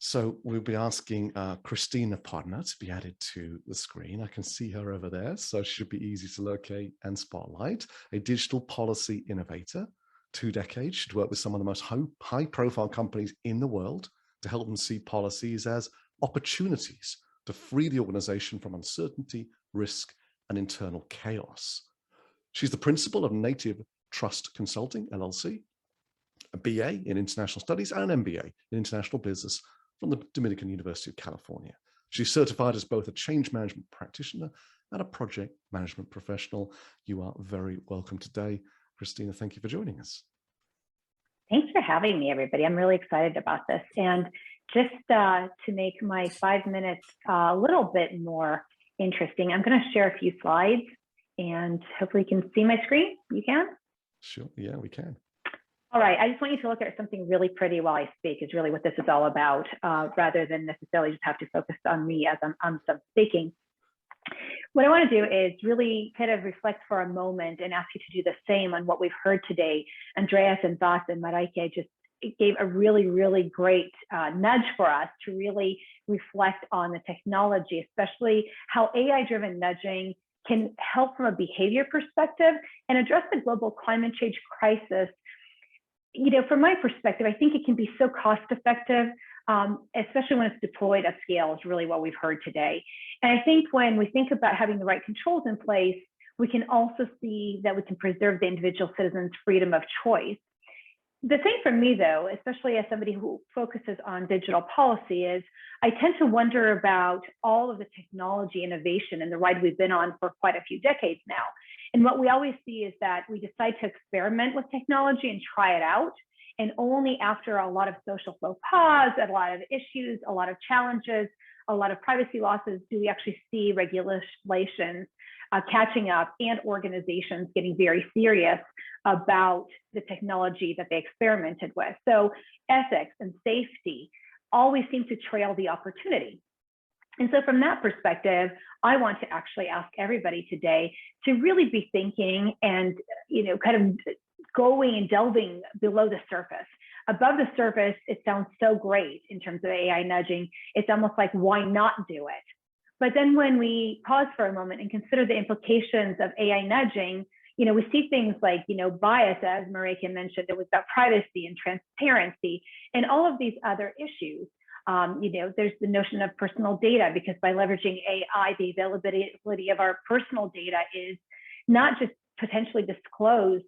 So we'll be asking Kristina Podnar to be added to the screen. I can see her over there, so it should be easy to locate and spotlight. A digital policy innovator, 2 decades. She'd worked with some of the most high-profile companies in the world to help them see policies as opportunities to free the organization from uncertainty, risk, and internal chaos. She's the principal of Native Trust Consulting, LLC, a BA in International Studies and an MBA in International Business from the Dominican University of California. She's certified as both a change management practitioner and a project management professional. You are very welcome today. Kristina, thank you for joining us. Thanks for having me, everybody. I'm really excited about this. And just to make my 5 minutes a little bit more interesting, I'm going to share a few slides and hopefully you can see my screen. You can? Sure. Yeah, we can. All right, I just want you to look at something really pretty while I speak is really what this is all about, rather than necessarily just have to focus on me as I'm speaking. What I want to do is really kind of reflect for a moment and ask you to do the same on what we've heard today. Andreas and Vas and Mareike just gave a really, really great nudge for us to really reflect on the technology, especially how AI-driven nudging can help from a behavior perspective and address the global climate change crisis. You know, from my perspective, I think it can be so cost effective, especially when it's deployed at scale, is really what we've heard today. And I think when we think about having the right controls in place, we can also see that we can preserve the individual citizen's freedom of choice. The thing for me, though, especially as somebody who focuses on digital policy, is I tend to wonder about all of the technology innovation and the ride we've been on for quite a few decades now. And what we always see is that we decide to experiment with technology and try it out. And only after a lot of social faux pas, a lot of issues, a lot of challenges, a lot of privacy losses, do we actually see regulations catching up and organizations getting very serious about the technology that they experimented with. So ethics and safety always seem to trail the opportunity. And so from that perspective, I want to actually ask everybody today to really be thinking and, you know, kind of going and delving below the surface. Above the surface, it sounds so great in terms of AI nudging. It's almost like, why not do it? But then when we pause for a moment and consider the implications of AI nudging, you know, we see things like, you know, bias, as Mareike mentioned, it was about privacy and transparency and all of these other issues. You know, there's the notion of personal data, because by leveraging AI, the availability of our personal data is not just potentially disclosed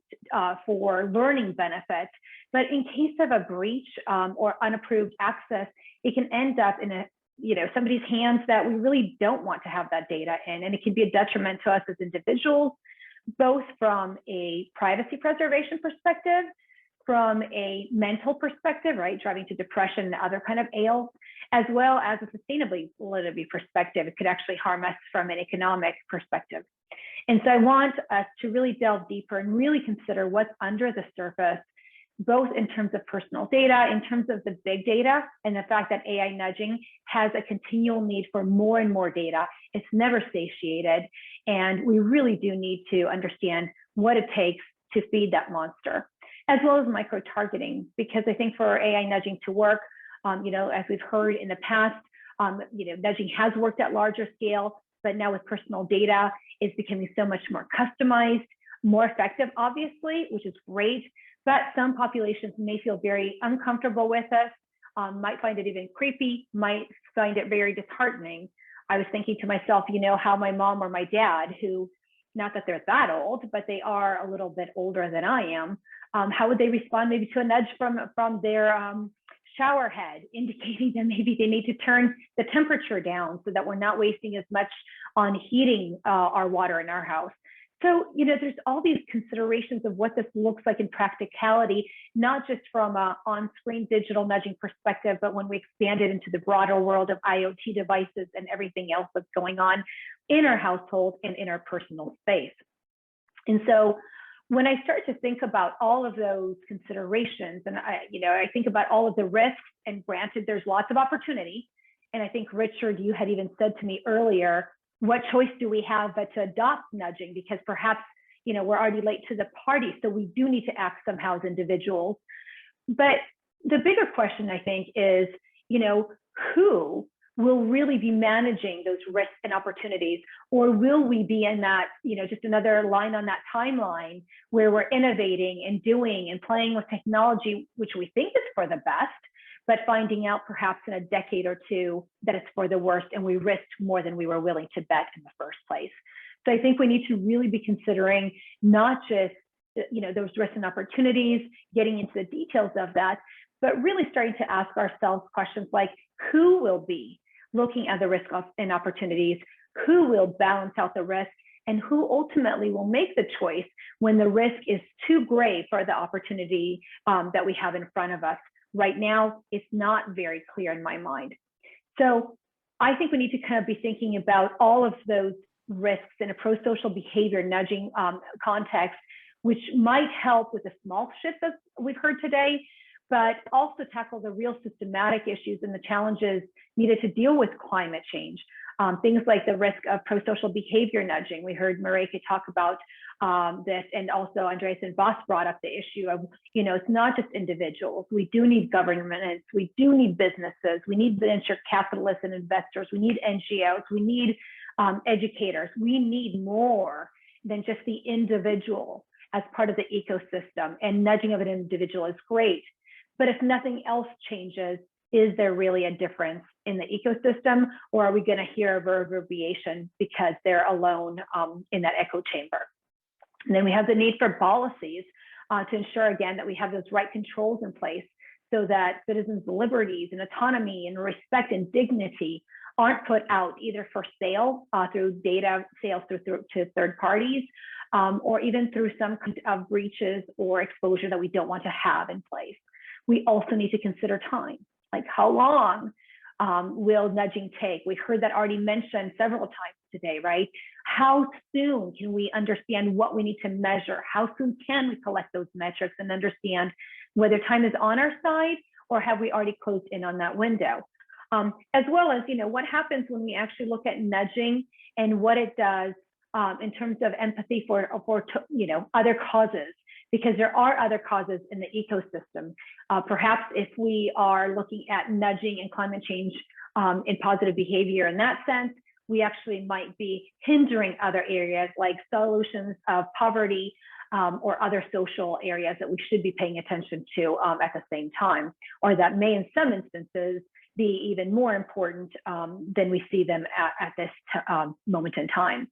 for learning benefits, but in case of a breach or unapproved access, it can end up in a, you know, somebody's hands that we really don't want to have that data in, and it can be a detriment to us as individuals, both from a privacy preservation perspective, from a mental perspective, right, driving to depression and other kind of ails, as well as a sustainability perspective. It could actually harm us from an economic perspective. And so I want us to really delve deeper and really consider what's under the surface, both in terms of personal data, in terms of the big data, and the fact that AI nudging has a continual need for more and more data. It's never satiated. And we really do need to understand what it takes to feed that monster, as well as micro-targeting, because I think for AI nudging to work, you know, as we've heard in the past, you know, nudging has worked at larger scale, but now with personal data, it's becoming so much more customized, more effective, obviously, which is great, but some populations may feel very uncomfortable with us, might find it even creepy, might find it very disheartening. I was thinking to myself, you know, how my mom or my dad, who, not that they're that old, but they are a little bit older than I am, how would they respond maybe to a nudge from their shower head, indicating that maybe they need to turn the temperature down so that we're not wasting as much on heating our water in our house. So, you know, there's all these considerations of what this looks like in practicality, not just from an on-screen digital nudging perspective, but when we expand it into the broader world of IoT devices and everything else that's going on in our household and in our personal space. And so when I start to think about all of those considerations, and I think about all of the risks, and granted, there's lots of opportunity. And I think, Richard, you had even said to me earlier, what choice do we have but to adopt nudging? Because perhaps, you know, we're already late to the party, so we do need to act somehow as individuals. But the bigger question, I think, is, you know, who will really be managing those risks and opportunities, or will we be in that, just another line on that timeline where we're innovating and doing and playing with technology, which we think is for the best, but finding out perhaps in a decade or two that it's for the worst, and we risked more than we were willing to bet in the first place. So I think we need to really be considering not just those risks and opportunities, getting into the details of that, but really starting to ask ourselves questions like, who will be looking at the risk and opportunities, who will balance out the risk, and who ultimately will make the choice when the risk is too great for the opportunity that we have in front of us. Right now, it's not very clear in my mind. So I think we need to kind of be thinking about all of those risks in a pro-social behavior nudging context, which might help with the small shifts that we've heard today, but also tackle the real systematic issues and the challenges needed to deal with climate change. Things like the risk of pro-social behavior nudging. We heard Marika talk about this, and also Andreas and Voss brought up the issue of, it's not just individuals. We do need governments, we do need businesses, we need venture capitalists and investors, we need NGOs, we need educators. We need more than just the individual as part of the ecosystem, and nudging of an individual is great. But if nothing else changes, is there really a difference in the ecosystem, or are we going to hear a reverberation because they're alone in that echo chamber? And then we have the need for policies to ensure, again, that we have those right controls in place so that citizens' liberties and autonomy and respect and dignity aren't put out either for sale through data sales to third parties, or even through some kind of breaches or exposure that we don't want to have in place. We also need to consider time, like how long will nudging take? We heard that already mentioned several times today, right? How soon can we understand what we need to measure? How soon can we collect those metrics and understand whether time is on our side, or have we already closed in on that window? As well as, what happens when we actually look at nudging and what it does in terms of empathy for other causes, because there are other causes in the ecosystem. Perhaps if we are looking at nudging and climate change in positive behavior in that sense, we actually might be hindering other areas like solutions of poverty or other social areas that we should be paying attention to at the same time, or that may in some instances be even more important than we see them at this moment in time.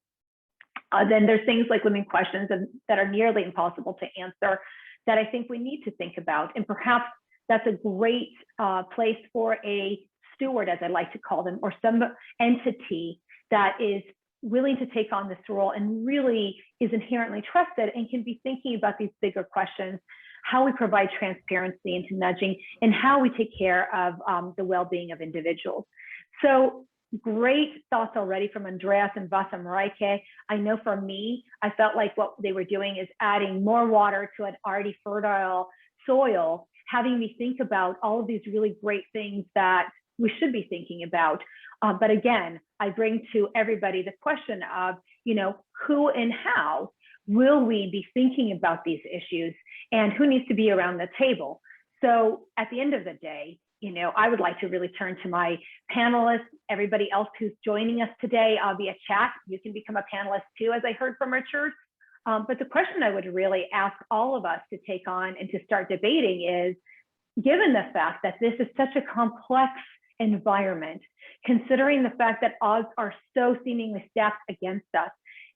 Then there's things like limiting questions that are nearly impossible to answer that I think we need to think about. And perhaps that's a great place for a steward, as I like to call them, or some entity that is willing to take on this role and really is inherently trusted and can be thinking about these bigger questions, how we provide transparency into nudging, and how we take care of the well-being of individuals. So great thoughts already from Andreas and Voss and Marike. I know for me, I felt like what they were doing is adding more water to an already fertile soil, having me think about all of these really great things that we should be thinking about. But again, I bring to everybody the question of, who and how will we be thinking about these issues, and who needs to be around the table? So at the end of the day, I would like to really turn to my panelists, everybody else who's joining us today via chat. You can become a panelist too, as I heard from Richard. But the question I would really ask all of us to take on and to start debating is, given the fact that this is such a complex environment, considering the fact that odds are so seemingly stacked against us,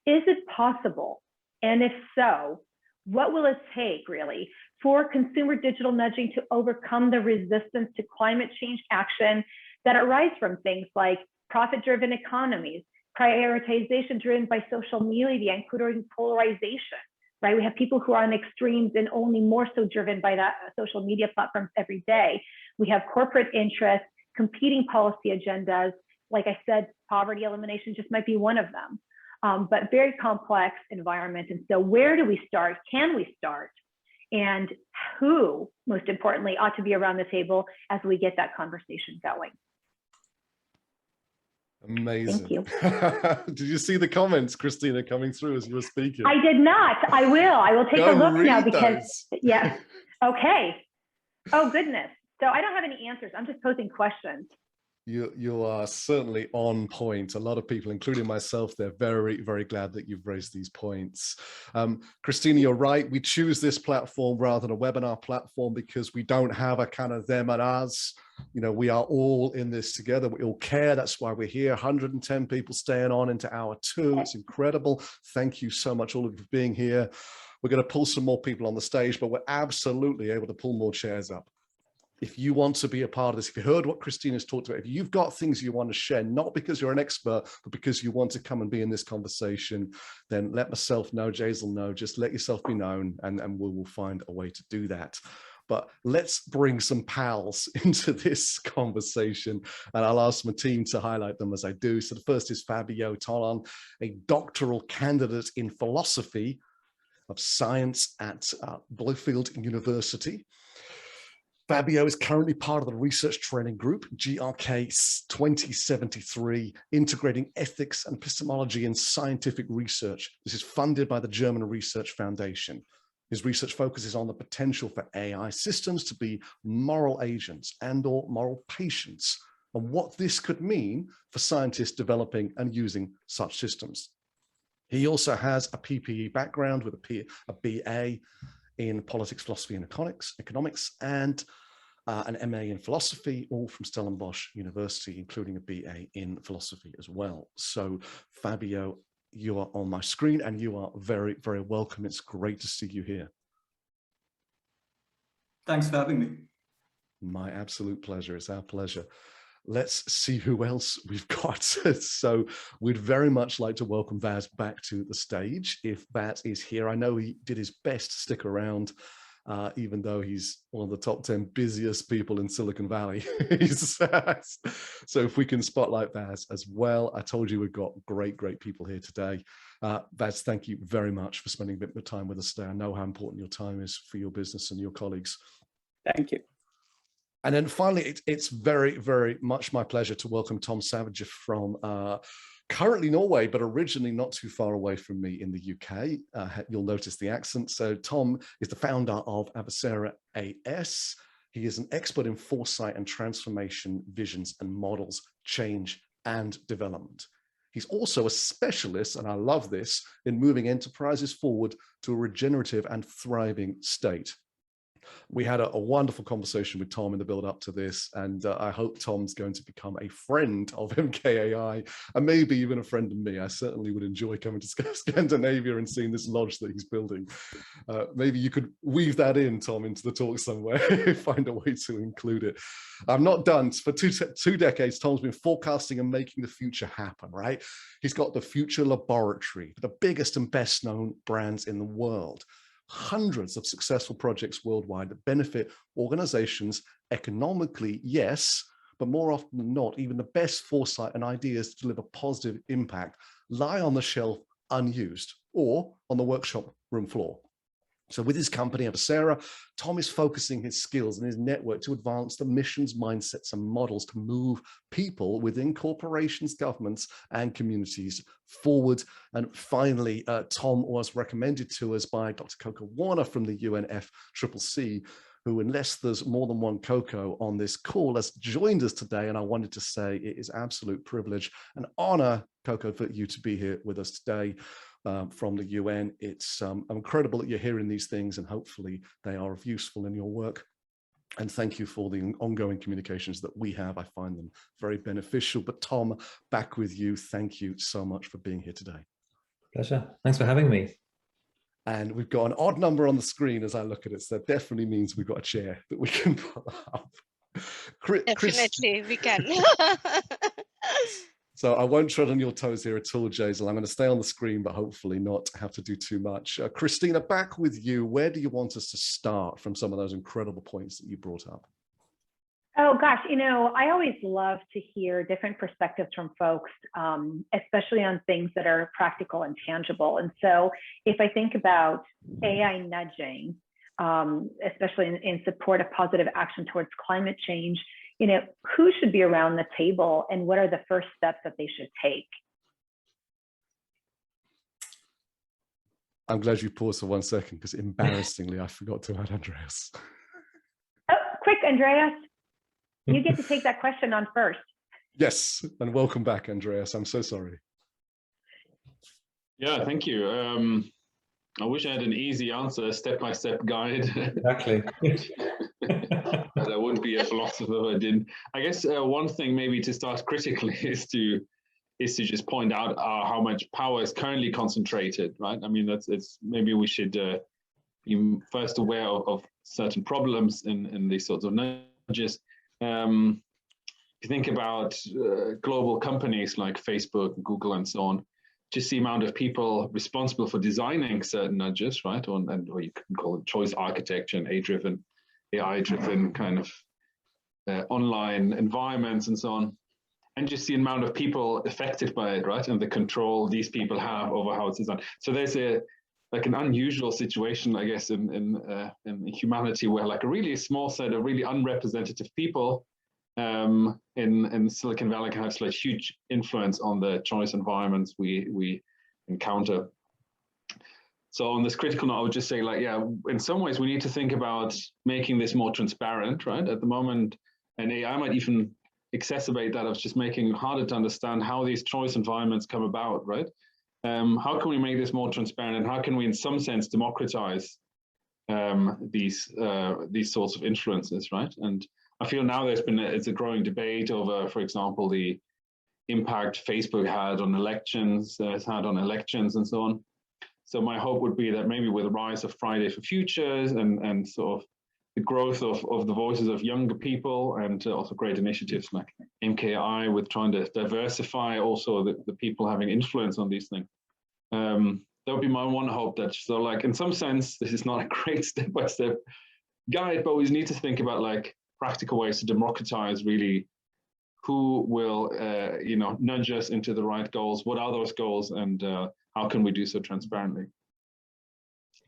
is it possible? And if so, what will it take really for consumer digital nudging to overcome the resistance to climate change action that arise from things like profit-driven economies, prioritization driven by social media, including polarization, right? We have people who are on extremes and only more so driven by that social media platforms every day. We have corporate interests, competing policy agendas. Like I said, poverty elimination just might be one of them. But very complex environment. And so where do we start? Can we start? And who, most importantly, ought to be around the table as we get that conversation going? Amazing. Thank you. Did you see the comments, Kristina, coming through as you were speaking? I did not. I will. I will take a look now because, yeah. Okay. Oh, goodness. So I don't have any answers. I'm just posing questions. You are certainly on point. A lot of people, including myself, they're very, very glad that you've raised these points. Kristina, you're right. We choose this platform rather than a webinar platform because we don't have a kind of them and us. You know, we are all in this together. We all care. That's why we're here. 110 people staying on into hour 2. It's incredible. Thank you so much, all of you, for being here. We're going to pull some more people on the stage, but we're absolutely able to pull more chairs up. If you want to be a part of this, if you heard what Kristina's talked about, if you've got things you want to share, not because you're an expert, but because you want to come and be in this conversation, then let myself know, Jaisal know, just let yourself be known, and we will find a way to do that. But let's bring some pals into this conversation, and I'll ask my team to highlight them as I do. So the first is Fabio Tollon, a doctoral candidate in philosophy of science at Bluefield University. Fabio is currently part of the research training group, GRK 2073, integrating ethics and epistemology in scientific research. This is funded by the German Research Foundation. His research focuses on the potential for AI systems to be moral agents and/or moral patients, and what this could mean for scientists developing and using such systems. He also has a PPE background with a BA in politics, philosophy, and economics, and an MA in philosophy, all from Stellenbosch University, including a BA in philosophy as well. So Fabio, you are on my screen and you are very, very welcome. It's great to see you here. Thanks for having me. My absolute pleasure. It's our pleasure. Let's see who else we've got. So we'd very much like to welcome Vaz back to the stage. If Vaz is here, I know he did his best to stick around, even though he's one of the top 10 busiest people in Silicon Valley. So if we can spotlight Vaz as well. I told you we've got great people here today. Vaz, thank you very much for spending a bit of time with us today. I know how important your time is for your business and your colleagues. Thank you. And then finally, it's very, very much my pleasure to welcome Tom Savigar from currently Norway, but originally not too far away from me in the UK. You'll notice the accent. So Tom is the founder of Avicera AS. He is an expert in foresight and transformation, visions and models, change and development. He's also a specialist, and I love this, in moving enterprises forward to a regenerative and thriving state. We had a wonderful conversation with Tom in the build up to this, and I hope Tom's going to become a friend of MKAI and maybe even a friend of me. I certainly would enjoy coming to Scandinavia and seeing this lodge that he's building. Maybe you could weave that in, Tom, into the talk somewhere, find a way to include it. I'm not done. For two decades, Tom's been forecasting and making the future happen, right? He's got the Future Laboratory, the biggest and best known brands in the world. Hundreds of successful projects worldwide that benefit organizations economically, yes, but more often than not, even the best foresight and ideas to deliver positive impact lie on the shelf unused or on the workshop room floor. So with his company, Avicera, Tom is focusing his skills and his network to advance the missions, mindsets, and models to move people within corporations, governments, and communities forward. And finally, Tom was recommended to us by Dr. Coco Warner from the UNFCCC, who, unless there's more than one Coco on this call, has joined us today. And I wanted to say it is absolute privilege and honor, Coco, for you to be here with us today. From the UN. It's incredible that you're hearing these things, and hopefully they are of useful in your work. And thank you for the ongoing communications that we have. I find them very beneficial. But Tom, back with you. Thank you so much for being here today. Pleasure. Thanks for having me. And we've got an odd number on the screen as I look at it. So that definitely means we've got a chair that we can pull up. Definitely, we can. So I won't tread on your toes here at all, Jaisal. I'm going to stay on the screen, but hopefully not have to do too much. Kristina, back with you. Where do you want us to start from some of those incredible points that you brought up? Oh gosh, you know, I always love to hear different perspectives from folks, especially on things that are practical and tangible. And so if I think about AI nudging, especially in support of positive action towards climate change, you know, who should be around the table and what are the first steps that they should take? I'm glad you paused for 1 second, because embarrassingly, I forgot to add Andreas. Oh, quick, Andreas, you get to take that question on first. Yes, and welcome back, Andreas. I'm so sorry. Yeah, thank you. I wish I had an easy answer, step-by-step guide. Exactly. But I wouldn't be a philosopher if I didn't. I guess one thing maybe to start critically is to just point out how much power is currently concentrated, right? I mean, it's maybe we should be first aware of certain problems in these sorts of nudges. If you think about global companies like Facebook, Google, and so on, just the amount of people responsible for designing certain nudges, right? Or you can call it choice architecture and AI-driven kind of online environments and so on. And just the amount of people affected by it, right? And the control these people have over how it's designed. So there's an unusual situation, I guess, in humanity where like a really small set of really unrepresentative people in Silicon Valley can have like huge influence on the choice environments we encounter. So on this critical note, I would just say, like, yeah, in some ways we need to think about making this more transparent, right? At the moment, and AI might even exacerbate that of just making it harder to understand how these choice environments come about, right? How can we make this more transparent, and how can we, in some sense, democratize these sorts of influences, right? And I feel now it's a growing debate over, for example, the impact Facebook had on elections, and so on. So my hope would be that maybe with the rise of Friday for Futures and sort of the growth of the voices of younger people, and also great initiatives like MKAI with trying to diversify also the people having influence on these things. That would be my one hope. That so, like, in some sense, this is not a great step-by-step guide, but we need to think about like practical ways to democratize really who will nudge us into the right goals, what are those goals, and how can we do so transparently.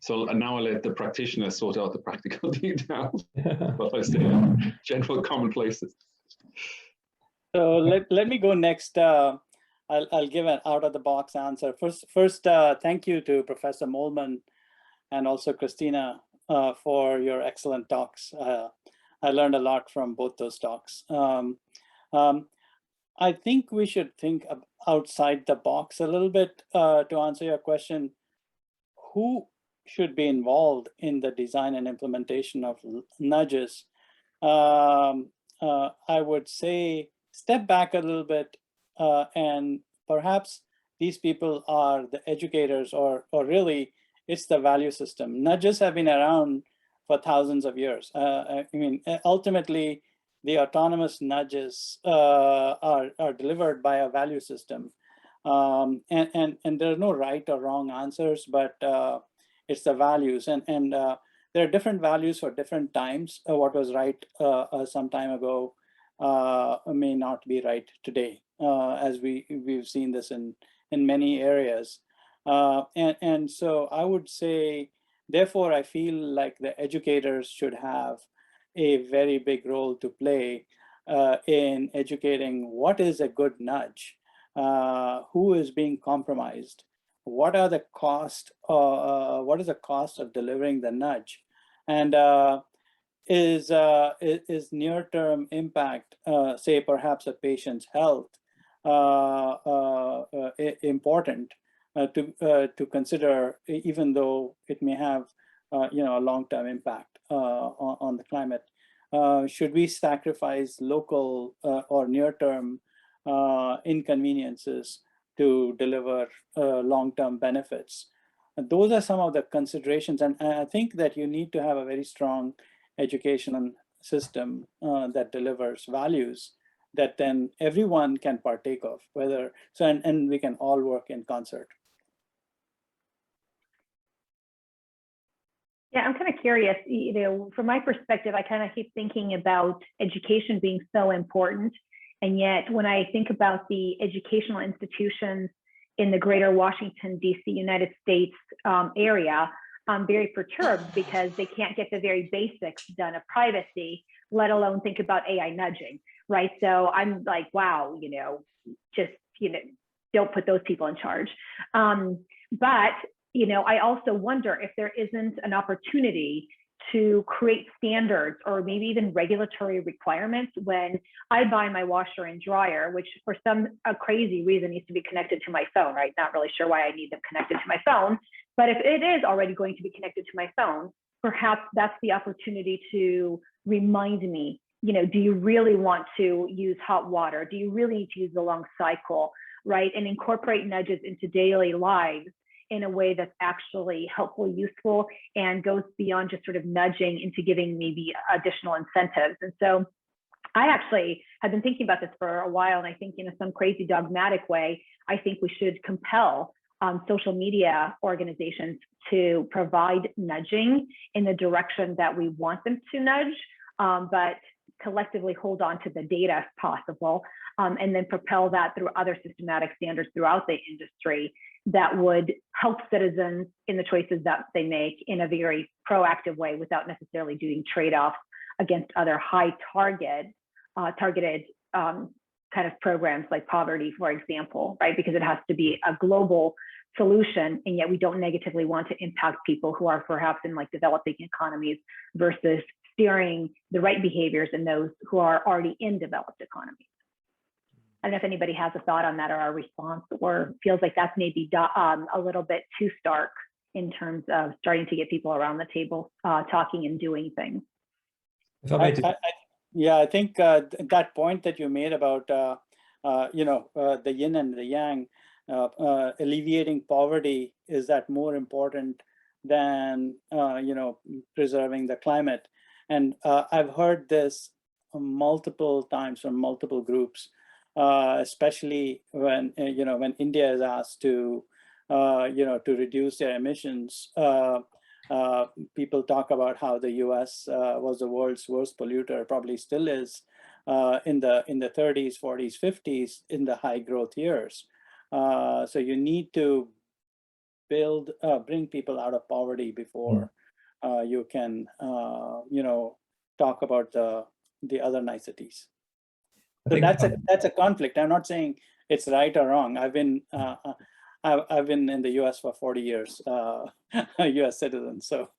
So now I let the practitioners sort out the practical details, but I stay on general commonplaces. So let me go next. I'll give an out-of-the-box answer. First, thank you to Professor Mollman and also Kristina for your excellent talks. I learned a lot from both those talks. I think we should think outside the box a little bit to answer your question. Who should be involved in the design and implementation of nudges? I would say step back a little bit and perhaps these people are the educators, or really it's the value system. Nudges have been around for thousands of years. I mean, ultimately, the autonomous nudges are delivered by a value system. And there are no right or wrong answers, but it's the values. And there are different values for different times. What was right some time ago may not be right today, as we've seen this in many areas. And so I would say, therefore, I feel like the educators should have a very big role to play in educating what is a good nudge, who is being compromised, what are the cost, what is the cost of delivering the nudge, and is near-term impact, say perhaps a patient's health, important to consider, even though it may have a long-term impact on the climate. Should we sacrifice local or near-term inconveniences to deliver long-term benefits? Those are some of the considerations, and I think that you need to have a very strong education system that delivers values that then everyone can partake of, and we can all work in concert. Yeah, I'm kind of curious, from my perspective, I kind of keep thinking about education being so important. And yet when I think about the educational institutions in the greater Washington, D.C., United States area, I'm very perturbed because they can't get the very basics done of privacy, let alone think about AI nudging, right? So I'm like, wow, don't put those people in charge. But I also wonder if there isn't an opportunity to create standards or maybe even regulatory requirements when I buy my washer and dryer, which for some crazy reason needs to be connected to my phone, right? Not really sure why I need them connected to my phone, but if it is already going to be connected to my phone, perhaps that's the opportunity to remind me, you know, do you really want to use hot water? Do you really need to use the long cycle, right? And incorporate nudges into daily lives in a way that's actually helpful, useful, and goes beyond just sort of nudging into giving maybe additional incentives. And so I actually have been thinking about this for a while, and I think in some crazy dogmatic way, I think we should compel social media organizations to provide nudging in the direction that we want them to nudge, but collectively hold on to the data if possible, and then propel that through other systematic standards throughout the industry that would help citizens in the choices that they make in a very proactive way without necessarily doing trade-offs against other high targeted kind of programs like poverty, for example, right? Because it has to be a global solution, and yet we don't negatively want to impact people who are perhaps in like developing economies versus steering the right behaviors in those who are already in developed economies. I don't know if anybody has a thought on that or a response, or feels like that's maybe a little bit too stark in terms of starting to get people around the table talking and doing things. Yeah, I think that point that you made about the yin and the yang, alleviating poverty, is that more important than preserving the climate? And I've heard this multiple times from multiple groups, especially when when India is asked to to reduce their emissions. People talk about how the U.S. was the world's worst polluter, probably still is, in the 30s, 40s, 50s, in the high growth years. So you need to bring people out of poverty before you can talk about the other niceties. So that's a conflict. I'm not saying it's right or wrong. I've been in the U.S. for 40 years, a U.S. citizen. So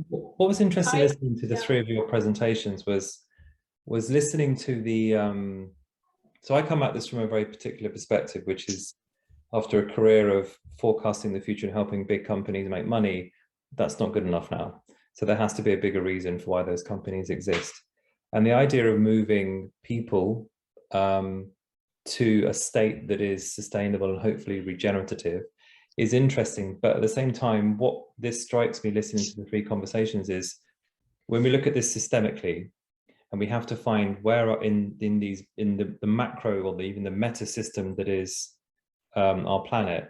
what was interesting listening to the three of your presentations was listening to the. So I come at this from a very particular perspective, which is after a career of forecasting the future and helping big companies make money, that's not good enough now. So there has to be a bigger reason for why those companies exist. And the idea of moving people to a state that is sustainable and hopefully regenerative is interesting. But at the same time, what this strikes me listening to the three conversations is when we look at this systemically, and we have to find where in the macro or even the meta system that is our planet,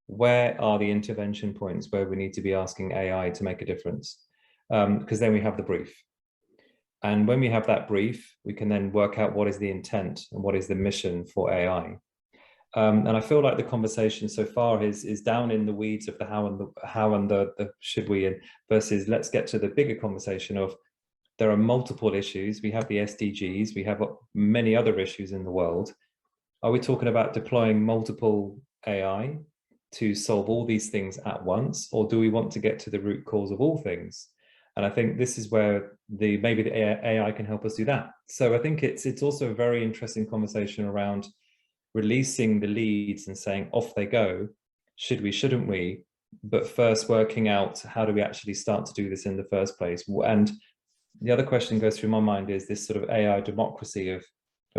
where are the intervention points where we need to be asking AI to make a difference? Because then we have the brief. And when we have that brief, we can then work out what is the intent and what is the mission for AI. And I feel like the conversation so far is down in the weeds of the how and the should we, versus let's get to the bigger conversation of there are multiple issues. We have the SDGs, we have many other issues in the world. Are we talking about deploying multiple AI to solve all these things at once, or do we want to get to the root cause of all things? And I think this is where maybe the AI can help us do that. So I think it's also a very interesting conversation around releasing the leads and saying off they go, should we, shouldn't we? But first working out how do we actually start to do this in the first place. And the other question goes through my mind is this sort of AI democracy of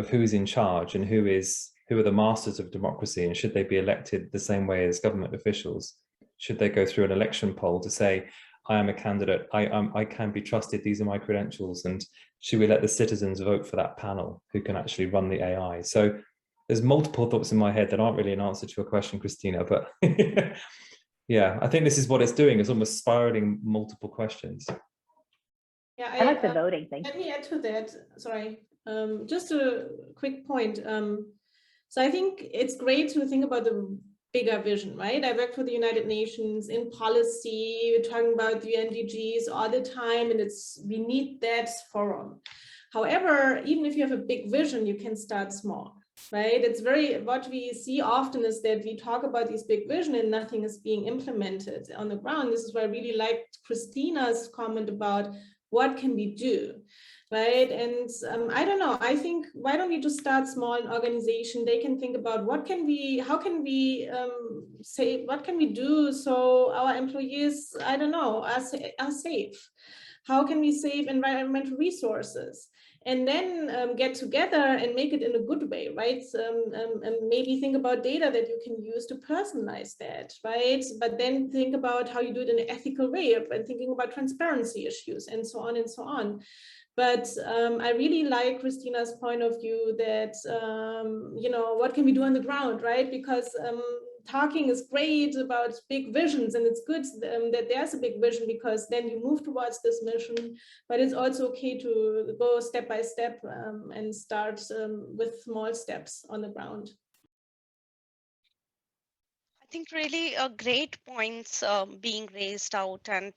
who's in charge and who are the masters of democracy, and should they be elected the same way as government officials? Should they go through an election poll to say, I am a candidate, I can be trusted, these are my credentials, and should we let the citizens vote for that panel who can actually run the AI? So there's multiple thoughts in my head that aren't really an answer to your question, Kristina, but yeah, I think this is what it's doing. It's almost spiraling multiple questions. Yeah, I like the voting thing. Let me add to that. Sorry, just a quick point. So I think it's great to think about the bigger vision, right? I work for the United Nations in policy. We're talking about the UNDGs all the time, and we need that forum. However, even if you have a big vision, you can start small, right? It's what we see often is that we talk about these big vision and nothing is being implemented on the ground. This is why I really liked Kristina's comment about what can we do, right? And I don't know, I think, why don't we just start small in organization? They can think about how can we say, what can we do so our employees, I don't know, are safe? How can we save environmental resources? And then get together and make it in a good way, right? And maybe think about data that you can use to personalize that, right? But then think about how you do it in an ethical way, and thinking about transparency issues and so on and so on. But I really like Kristina's point of view that, you know, what can we do on the ground, right? Because talking is great about big visions, and it's good that there's a big vision, because then you move towards this mission, but it's also okay to go step by step and start with small steps on the ground. I think really great points being raised out, and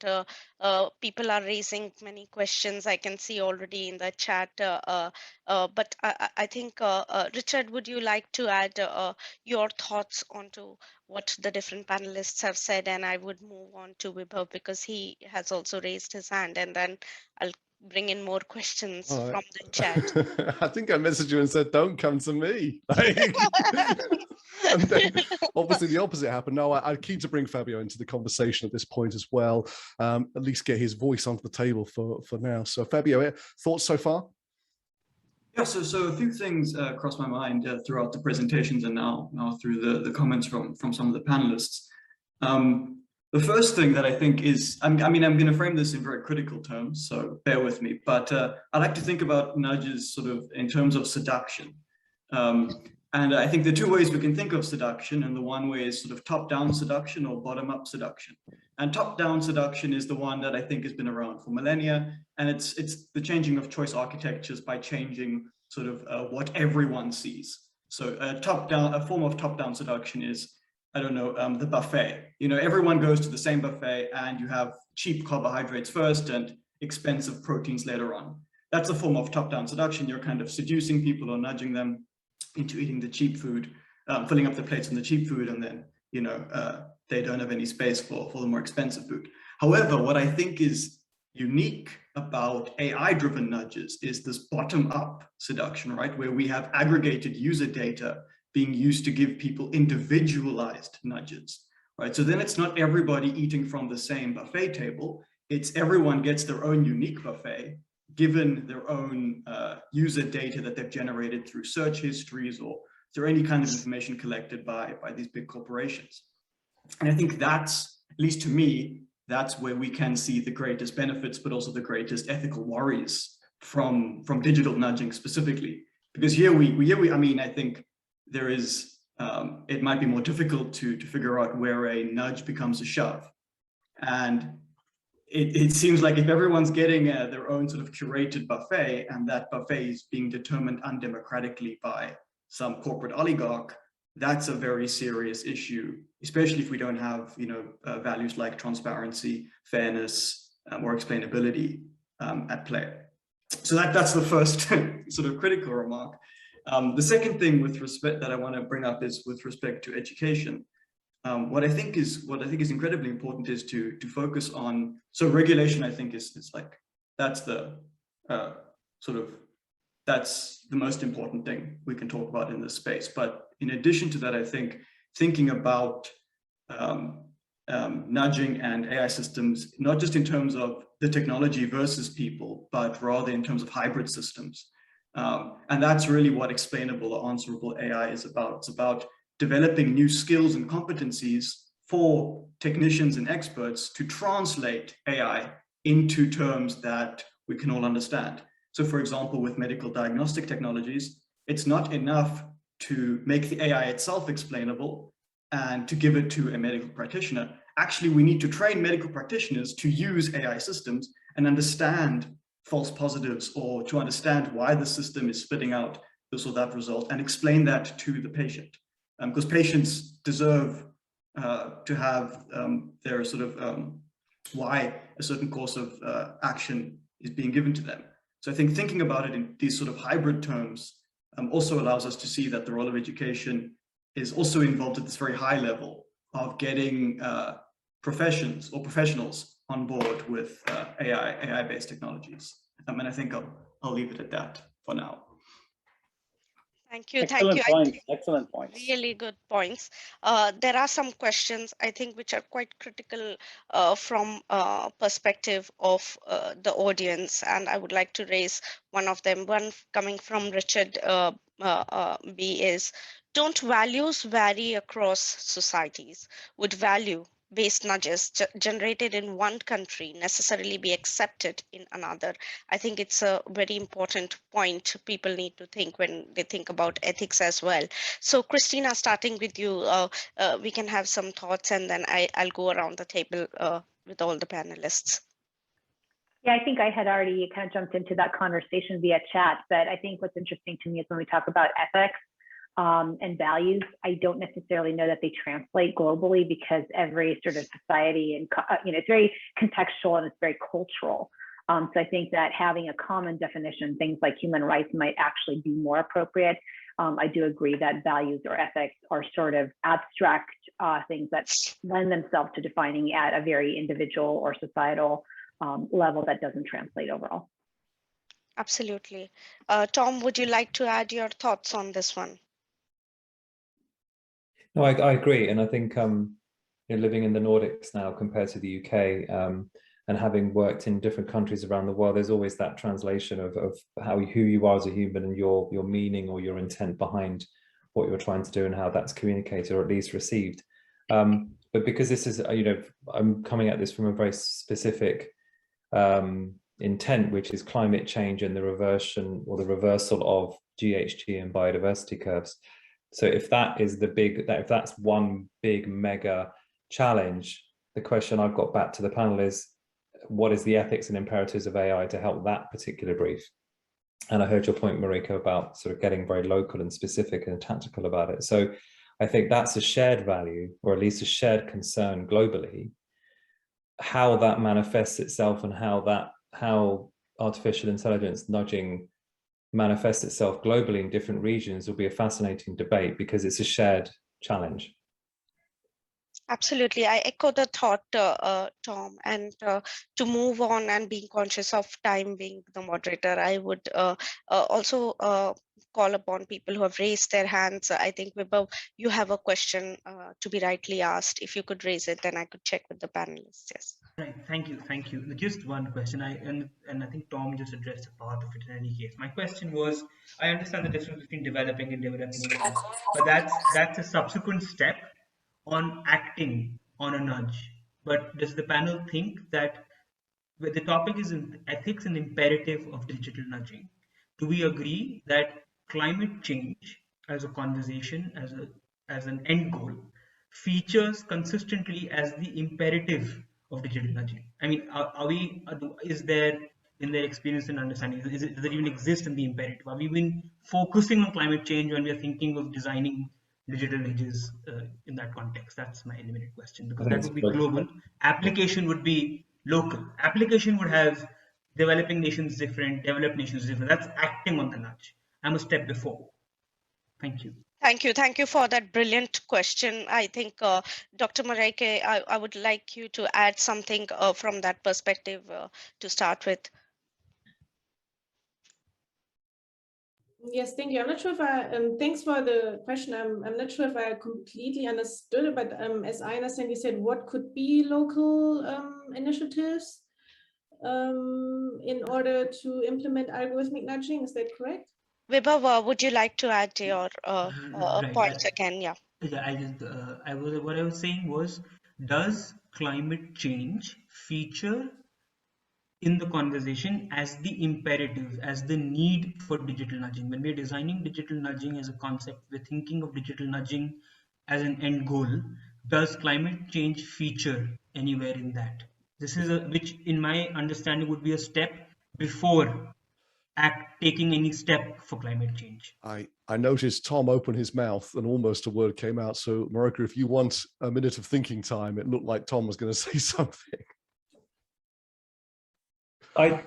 people are raising many questions I can see already in the chat. But I think, Richard, would you like to add your thoughts onto what the different panelists have said? And I would move on to Vibhav, because he has also raised his hand, and then I'll bring in more questions from the chat. I think I messaged you and said, don't come to me. And then obviously the opposite happened. No, I'm keen to bring Fabio into the conversation at this point as well, at least get his voice onto the table for now. So Fabio, thoughts so far? Yeah, so a few things crossed my mind throughout the presentations and now through the comments from some of the panelists. The first thing that I think is, I mean, I'm going to frame this in very critical terms, so bear with me, but I like to think about nudges sort of in terms of seduction. And I think the two ways we can think of seduction, and the one way is sort of top-down seduction or bottom-up seduction. And top-down seduction is the one that I think has been around for millennia, and it's the changing of choice architectures by changing sort of what everyone sees. So a form of top-down seduction is, I don't know, the buffet. You know, everyone goes to the same buffet, and you have cheap carbohydrates first and expensive proteins later on. That's a form of top-down seduction. You're kind of seducing people or nudging them into eating the cheap food, filling up the plates on the cheap food, and then, you know, they don't have any space for the more expensive food. However, what I think is unique about AI-driven nudges is this bottom-up seduction, right? Where we have aggregated user data being used to give people individualized nudges, right? So then it's not everybody eating from the same buffet table. It's everyone gets their own unique buffet, given their own user data that they've generated through search histories or through any kind of information collected by these big corporations. And I think that's, at least to me, that's where we can see the greatest benefits, but also the greatest ethical worries from digital nudging specifically. Because here I mean, I think there is, it might be more difficult to figure out where a nudge becomes a shove. And it seems like if everyone's getting their own sort of curated buffet, and that buffet is being determined undemocratically by some corporate oligarch, that's a very serious issue, especially if we don't have, you know, values like transparency, fairness, or explainability at play. So that's the first sort of critical remark. The second thing with respect that I want to bring up is with respect to education. What I think is incredibly important is to focus on, so regulation, I think is like, that's the that's the most important thing we can talk about in this space. But in addition to that, I think thinking about nudging and AI systems, not just in terms of the technology versus people, but rather in terms of hybrid systems. And that's really what explainable or answerable AI is about. It's about developing new skills and competencies for technicians and experts to translate AI into terms that we can all understand. So for example, with medical diagnostic technologies, it's not enough to make the AI itself explainable and to give it to a medical practitioner. Actually, we need to train medical practitioners to use AI systems and understand false positives, or to understand why the system is spitting out this or that result, and explain that to the patient. Because patients deserve to have their sort of why a certain course of action is being given to them. So I think thinking about it in these sort of hybrid terms also allows us to see that the role of education is also involved at this very high level of getting professions or professionals on board with AI-based technologies. And I think I'll leave it at that for now. Thank you. Excellent Thank you. points. Excellent points. Really good points. There are some questions, I think, which are quite critical from perspective of the audience, and I would like to raise one of them. One coming from Richard B is, don't values vary across societies? Would value-based nudges generated in one country necessarily be accepted in another? I think it's a very important point people need to think when they think about ethics as well. So Kristina, starting with you, we can have some thoughts, and then I'll go around the table with all the panelists. Yeah, I think I had already kind of jumped into that conversation via chat, but I think what's interesting to me is when we talk about ethics and values, I don't necessarily know that they translate globally, because every sort of society and it's very contextual and it's very cultural. So I think that having a common definition, things like human rights, might actually be more appropriate. I do agree that values or ethics are sort of abstract things that lend themselves to defining at a very individual or societal level that doesn't translate overall. Absolutely. Tom, would you like to add your thoughts on this one? No, I agree, and I think living in the Nordics now compared to the UK, and having worked in different countries around the world, there's always that translation of who you are as a human and your meaning or your intent behind what you're trying to do and how that's communicated or at least received. But because this is, I'm coming at this from a very specific intent, which is climate change and the reversion or the reversal of GHG and biodiversity curves. So if that is if that's one big mega challenge, the question I've got back to the panel is, what is the ethics and imperatives of AI to help that particular brief? And I heard your point, Marika, about sort of getting very local and specific and tactical about it. So I think that's a shared value, or at least a shared concern globally. How that manifests itself and how artificial intelligence nudging manifests itself globally in different regions will be a fascinating debate, because it's a shared challenge. Absolutely. I echo the thought, Tom, and to move on and being conscious of time, being the moderator, I would also call upon people who have raised their hands. I think, Vibhav, you have a question to be rightly asked. If you could raise it, then I could check with the panelists. Yes. Right. Thank you. Thank you. Just one question. And I think Tom just addressed a part of it in any case. My question was, I understand the difference between developing and developing, but that's a subsequent step on acting on a nudge. But does the panel think that where the topic is ethics and imperative of digital nudging, do we agree that climate change as a conversation, as an end goal, features consistently as the imperative of digital nudging? I mean, is there, in their experience and understanding, does it even exist in the imperative? Are we been focusing on climate change when we are thinking of designing digital nudges in that context? That's my limited question, because that would be global. Application would be local. Application would have developing nations different, developed nations different. That's acting on the nudge. I'm a step before. Thank you. Thank you. Thank you for that brilliant question. I think, Dr. Marike, I would like you to add something from that perspective to start with. Yes, thank you. I'm not sure if I, thanks for the question. I'm not sure if I completely understood it, but as I understand, you said what could be local initiatives in order to implement algorithmic nudging. Is that correct? Vibhav, would you like to add your Right. points again? Yeah. Yeah, what I was saying was, does climate change feature in the conversation as the imperative, as the need for digital nudging? When we're designing digital nudging as a concept, we're thinking of digital nudging as an end goal. Does climate change feature anywhere in that? This is which in my understanding would be a step before taking any step for climate change. I noticed Tom open his mouth and almost a word came out. So Marika, if you want a minute of thinking time, it looked like Tom was going to say something. I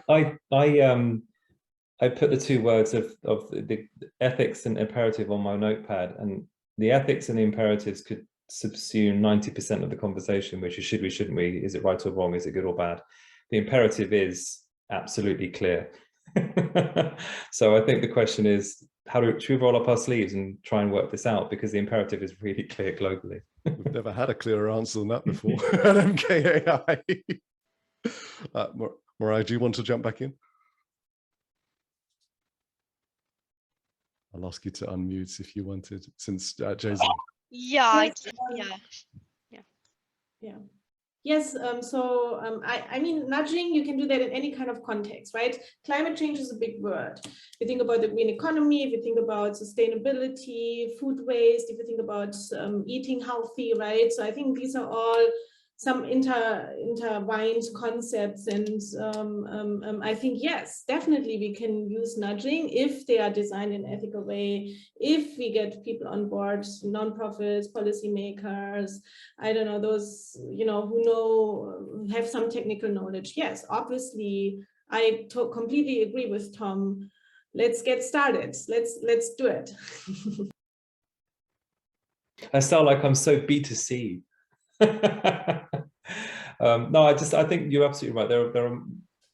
I put the two words of the ethics and imperative on my notepad, and the ethics and the imperatives could subsume 90% of the conversation, which is should we, shouldn't we, is it right or wrong, is it good or bad. The imperative is absolutely clear. So I think the question is, should we roll up our sleeves and try and work this out, because the imperative is really clear globally. We've never had a clearer answer than that before at MKAI. Mariah, do you want to jump back in? I'll ask you to unmute if you wanted, since Jaisal. Yeah, Yeah. Yes, I mean, nudging, you can do that in any kind of context, right? Climate change is a big word. If you think about the green economy, if you think about sustainability, food waste, if you think about eating healthy, right? So I think these are all some intertwined concepts, and I think, yes, definitely we can use nudging if they are designed in an ethical way, if we get people on board, nonprofits, policymakers, I don't know, those, you know, who have some technical knowledge. Yes, obviously, I completely agree with Tom. Let's get started. Let's do it. I sound like I'm so B2C. No, I think you're absolutely right. There are,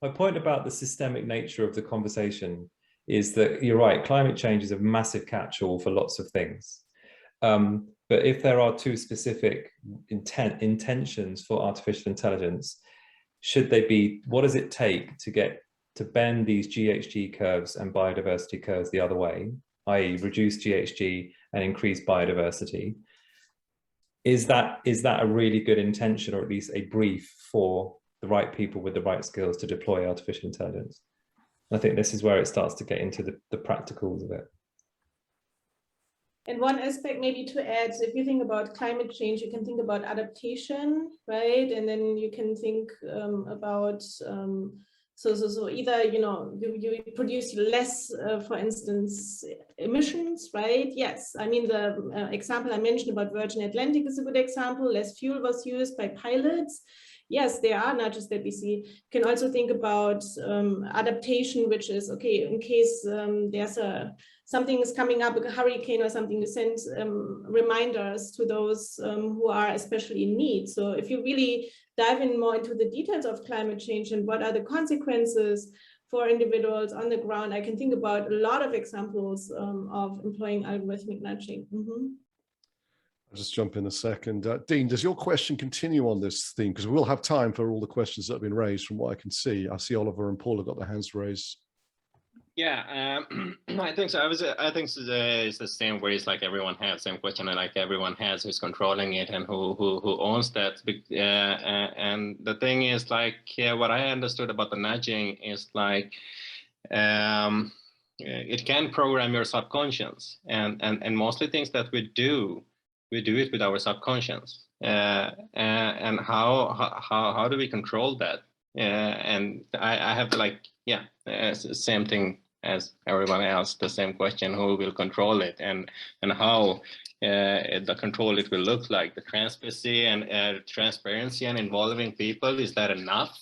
my point about the systemic nature of the conversation is that you're right, climate change is a massive catch-all for lots of things. But if there are two specific intentions for artificial intelligence, should they be, what does it take to get to bend these GHG curves and biodiversity curves the other way, i.e. reduce GHG and increase biodiversity? Is that a really good intention, or at least a brief for the right people with the right skills to deploy artificial intelligence? I think this is where it starts to get into the practicals of it. And one aspect maybe to add, if you think about climate change, you can think about adaptation, right? And then you can think about, so either, you know, you produce less, for instance, emissions, right? Yes, I mean, the example I mentioned about Virgin Atlantic is a good example. Less fuel was used by pilots. Yes, there are nudges that we see. You can also think about adaptation, which is, okay, in case there's something is coming up, a hurricane or something, to send reminders to those who are especially in need. So if you really dive in more into the details of climate change and what are the consequences for individuals on the ground, I can think about a lot of examples of employing algorithmic nudging. I'll just jump in a second. Dean, does your question continue on this theme? Because we'll have time for all the questions that have been raised from what I can see. I see Oliver and Paul have got their hands raised. Yeah, I think so. I think it's the same way. It's like everyone has the same question, and like everyone has who's controlling it and who owns that. And the thing is, like, what I understood about the nudging is like it can program your subconscious, and mostly things that we do it with our subconscious. And how do we control that? And I have to, like, yeah, same thing as everyone else, the same question: who will control it, and how the control it will look like, the transparency and involving people. Is that enough,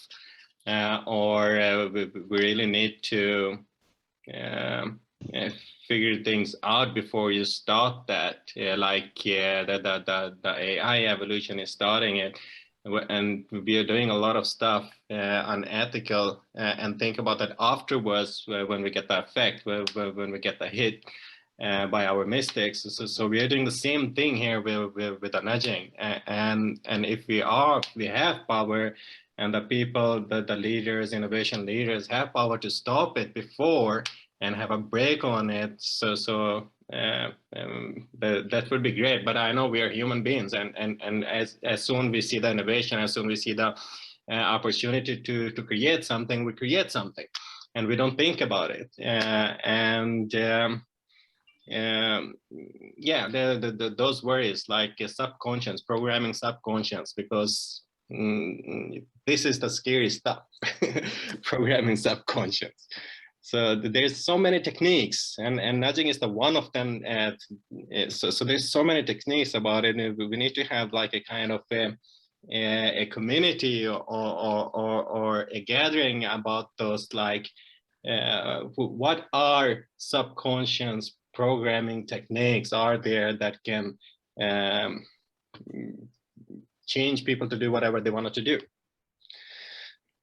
or we really need to figure things out before you start that? The AI evolution is starting it, and we are doing a lot of stuff unethical, and think about that afterwards when we get the effect, when we get the hit by our mistakes. So we are doing the same thing here with the nudging, and if we have power, and the people, the leaders, innovation leaders have power to stop it before and have a break on it. So that would be great. But I know we are human beings, and as soon we see the innovation, as soon we see the opportunity to create something, we create something, and we don't think about it. Those worries, like subconscious programming, subconscious, because this is the scary stuff. Programming subconscious. So there's so many techniques, and nudging is the one of them. So there's so many techniques about it. And we need to have like a kind of a community or a gathering about those, like what are subconscious programming techniques are there that can change people to do whatever they wanted to do.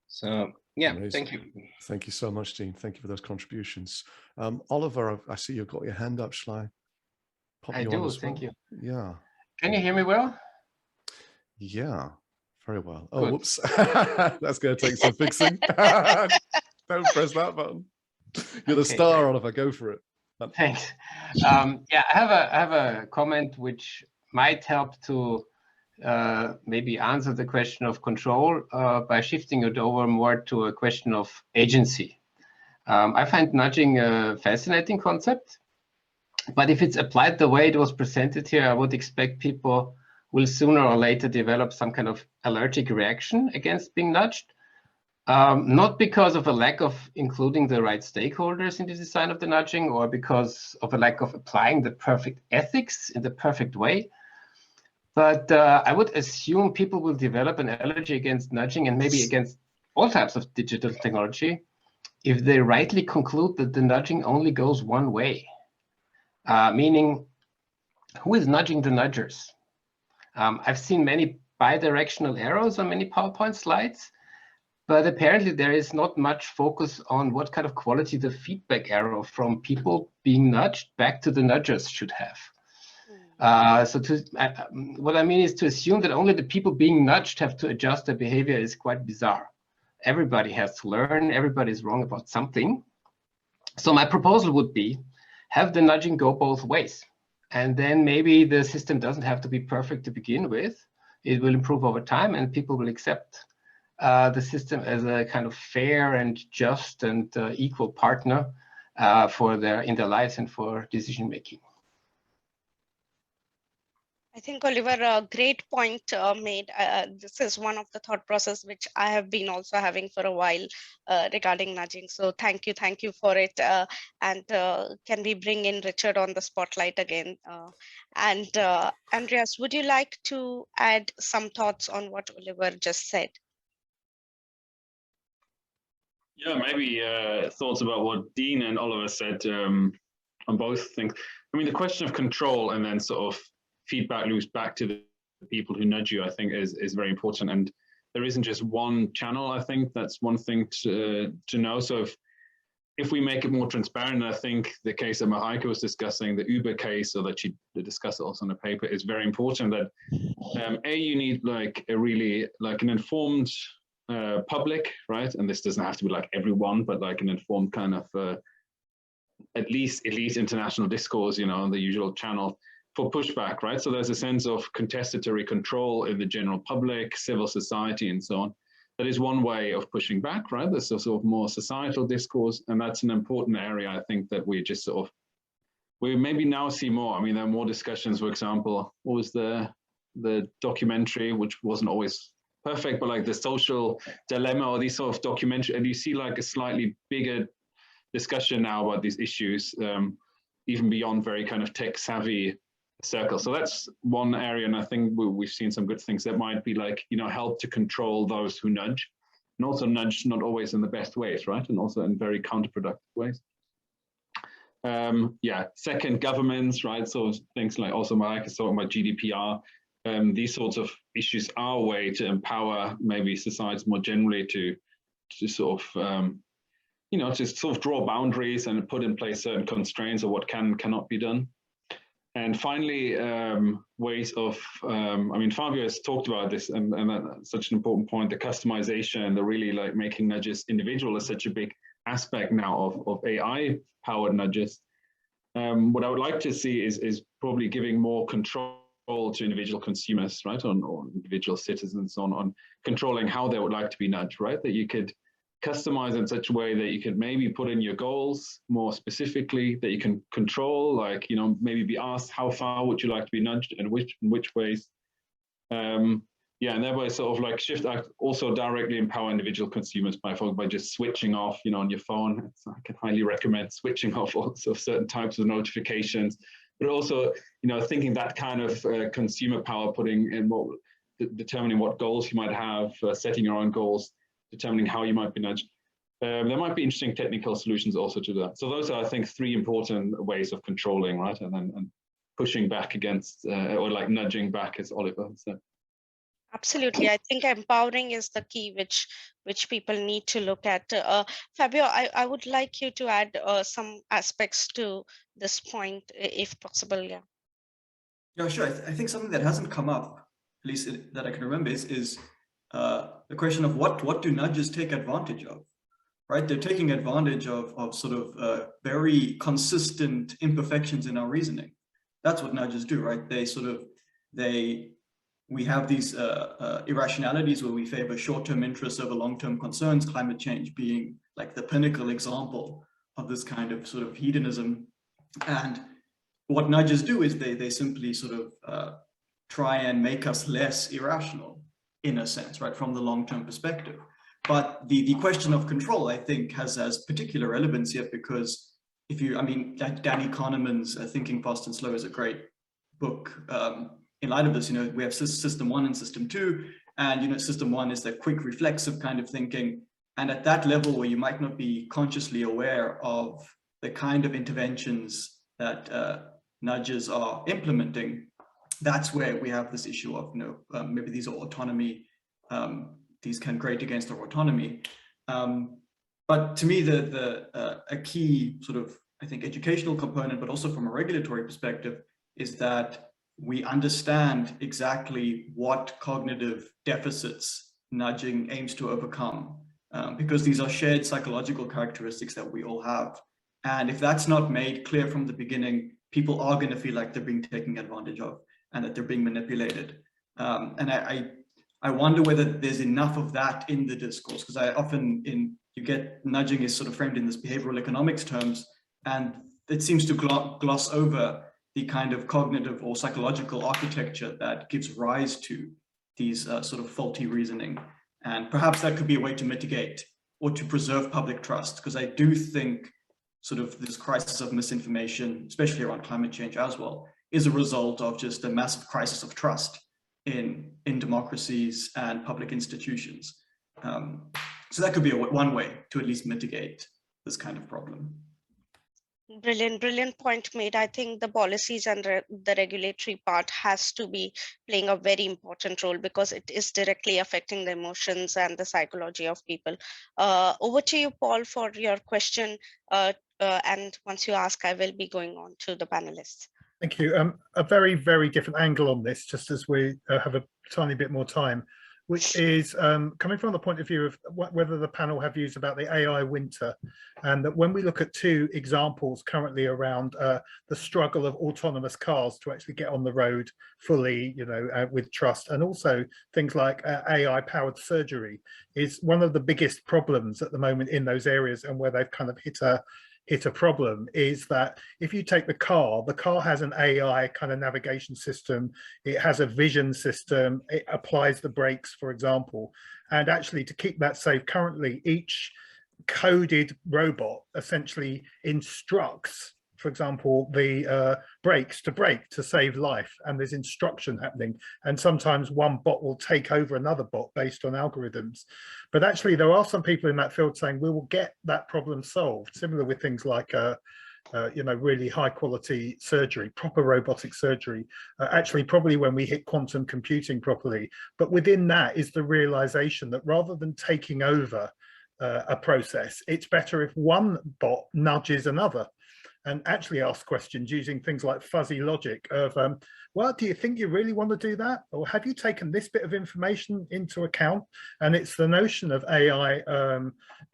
So yeah, Amazing. thank you. Thank you so much, Dean. Thank you for those contributions. Oliver, I see you've got your hand up. Shall I pop I you on do, as thank well? you. Yeah. Can you hear me well? Yeah, very well. Oh, Good. whoops. That's going to take some fixing. Don't press that button. You're the star, Oliver. Go for it. Thanks. Yeah, I have a comment which might help to maybe answer the question of control by shifting it over more to a question of agency. I find nudging a fascinating concept, but if it's applied the way it was presented here, I would expect people will sooner or later develop some kind of allergic reaction against being nudged. Not because of a lack of including the right stakeholders in the design of the nudging, or because of a lack of applying the perfect ethics in the perfect way, but I would assume people will develop an allergy against nudging and maybe against all types of digital technology if they rightly conclude that the nudging only goes one way, meaning who is nudging the nudgers? I've seen many bidirectional arrows on many PowerPoint slides, but apparently there is not much focus on what kind of quality the feedback arrow from people being nudged back to the nudgers should have. What I mean is to assume that only the people being nudged have to adjust their behavior is quite bizarre. Everybody has to learn, everybody's wrong about something. So my proposal would be, have the nudging go both ways. And then maybe the system doesn't have to be perfect to begin with. It will improve over time and people will accept the system as a kind of fair and just and equal partner in their lives and for decision making. I think, Oliver, a great point made. This is one of the thought process which I have been also having for a while regarding nudging. So thank you for it. And can we bring in Richard on the spotlight again? Andreas, would you like to add some thoughts on what Oliver just said? Yeah, maybe thoughts about what Dean and Oliver said on both things. I mean, the question of control and then sort of feedback loops back to the people who nudge you, I think is very important. And there isn't just one channel. I think that's one thing to know. So if we make it more transparent, I think the case that Maheike was discussing, the Uber case, or that she discussed it also in the paper, is very important. That you need like a really like an informed public, right? And this doesn't have to be like everyone, but like an informed kind of at least international discourse, you know, the usual channel for pushback, right? So there's a sense of contestatory control in the general public, civil society, and so on. That is one way of pushing back, right? There's a sort of more societal discourse, and that's an important area, I think, that we just sort of, we maybe now see more. I mean, there are more discussions, for example, what was the documentary, which wasn't always perfect, but like the social dilemma or these sort of documentary, and you see like a slightly bigger discussion now about these issues, even beyond very kind of tech savvy circle. So that's one area, and I think we've seen some good things that might be like, you know, help to control those who nudge, and also nudge not always in the best ways, right? And also in very counterproductive ways. Yeah, second, governments, right? So things like also Mike is talking about GDPR. These sorts of issues are a way to empower maybe societies more generally to sort of, you know, to sort of draw boundaries and put in place certain constraints of what cannot be done. And finally, ways of, I mean, Fabio has talked about this, and that's such an important point, the customization, the really like making nudges individual is such a big aspect now of AI-powered nudges. What I would like to see is probably giving more control to individual consumers, right, or individual citizens on controlling how they would like to be nudged, right, that you could customize in such a way that you could maybe put in your goals more specifically, that you can control, like, you know, maybe be asked how far would you like to be nudged and in which ways. Yeah, and thereby sort of like shift, also directly empower individual consumers by just switching off, you know, on your phone. I can highly recommend switching off also certain types of notifications, but also, you know, thinking that kind of consumer power, putting in determining what goals you might have, setting your own goals, determining how you might be nudged. there might be interesting technical solutions also to that. So those are, I think, three important ways of controlling, right? And pushing back against, or like nudging back, as Oliver said. Absolutely. I think empowering is the key, which people need to look at. Fabio, I would like you to add some aspects to this point, if possible. Yeah. Yeah, sure. I think something that hasn't come up, at least that I can remember, is the question of what do nudges take advantage of, right? They're taking advantage of sort of very consistent imperfections in our reasoning. That's what nudges do, right? We have these irrationalities where we favor short-term interests over long-term concerns, climate change being like the pinnacle example of this kind of sort of hedonism. And what nudges do is they simply sort of try and make us less irrational in a sense, right, from the long-term perspective. But the question of control, I think, has particular relevance here, because Danny Kahneman's Thinking Fast and Slow is a great book. In light of this, we have system 1 and system 2, and system 1 is the quick reflexive kind of thinking. And at that level where you might not be consciously aware of the kind of interventions that nudges are implementing, that's where we have this issue of, maybe these are autonomy, these can grate against our autonomy. But to me, a key sort of, I think, educational component, but also from a regulatory perspective, is that we understand exactly what cognitive deficits nudging aims to overcome, because these are shared psychological characteristics that we all have. And if that's not made clear from the beginning, people are going to feel like they're being taken advantage of and that they're being manipulated. And I wonder whether there's enough of that in the discourse, because you get nudging is sort of framed in this behavioral economics terms, and it seems to gloss over the kind of cognitive or psychological architecture that gives rise to these sort of faulty reasoning. And perhaps that could be a way to mitigate or to preserve public trust, because I do think sort of this crisis of misinformation, especially around climate change as well, is a result of just a massive crisis of trust in democracies and public institutions. So that could be one way to at least mitigate this kind of problem. Brilliant point made. I think the policies and the regulatory part has to be playing a very important role, because it is directly affecting the emotions and the psychology of people. Over to you, Paul, for your question. And once you ask, I will be going on to the panelists. Thank you. A very, very different angle on this, just as we have a tiny bit more time, which is coming from the point of view of whether the panel have views about the AI winter, and that when we look at two examples currently around the struggle of autonomous cars to actually get on the road fully, with trust, and also things like AI-powered surgery, is one of the biggest problems at the moment in those areas, and where they've kind of hit a problem, is that if you take the car has an AI kind of navigation system, it has a vision system, it applies the brakes, for example, and actually to keep that safe, currently each coded robot essentially instructs, for example, the brakes to brake to save life, and there's instruction happening, and sometimes one bot will take over another bot based on algorithms. But actually there are some people in that field saying we will get that problem solved, similar with things like really high quality surgery, proper robotic surgery, actually probably when we hit quantum computing properly. But within that is the realization that rather than taking over a process, it's better if one bot nudges another and actually ask questions using things like fuzzy logic of, well, do you think you really want to do that? Or have you taken this bit of information into account? And it's the notion of AI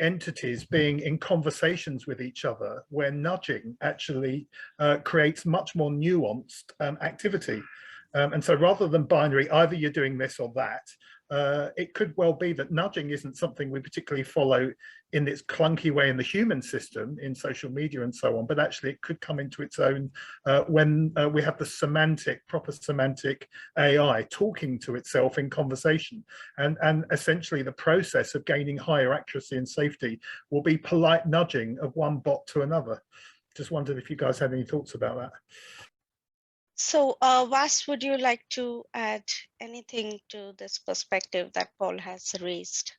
entities being in conversations with each other, where nudging actually creates much more nuanced activity. And so rather than binary, either you're doing this or that, it could well be that nudging isn't something we particularly follow in this clunky way in the human system, in social media and so on, but actually it could come into its own when we have the proper semantic AI talking to itself in conversation. And essentially the process of gaining higher accuracy and safety will be polite nudging of one bot to another. Just wondered if you guys had any thoughts about that. So Vas, would you like to add anything to this perspective that Paul has raised?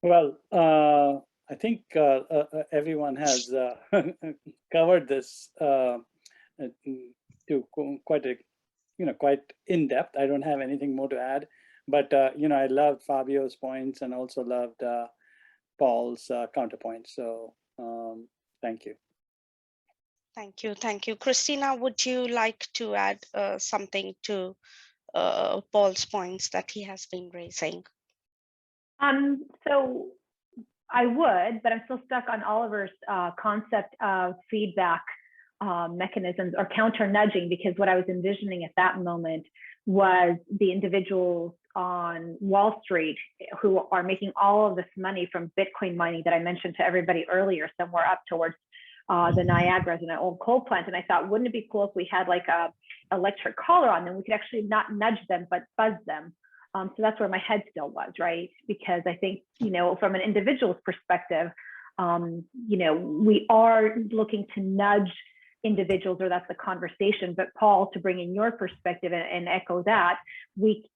Well, I think everyone has covered this to quite in depth. I don't have anything more to add, but I loved Fabio's points and also loved Paul's counterpoint. So thank you. Thank you. Thank you. Kristina, would you like to add something to Paul's points that he has been raising? So I would, but I'm still stuck on Oliver's concept of feedback mechanisms or counter nudging, because what I was envisioning at that moment was the individuals on Wall Street who are making all of this money from Bitcoin mining that I mentioned to everybody earlier, somewhere up towards the Niagaras and an old coal plant. And I thought, wouldn't it be cool if we had like a electric collar on them? We could actually not nudge them, but buzz them. So that's where my head still was, right? Because I think, from an individual's perspective, we are looking to nudge individuals, or that's the conversation. But Paul, to bring in your perspective and echo that, we